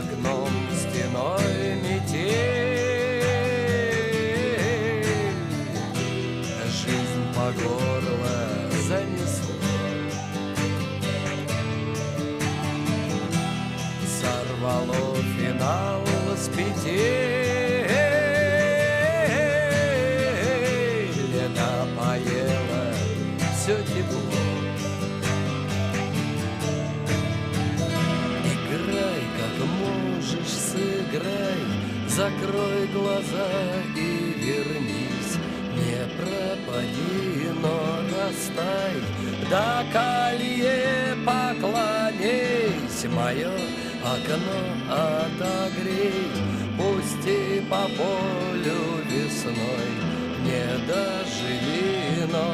окном стеной метель. Жизнь по горло занесло, сорвало финал с петель. Напоело все тепло. Играй, как можешь, сыграй, закрой глаза и вернись. Не пропади, но растай, до колье поклонись. Мое окно отогрей, пусти по полю весной. Не доживи, но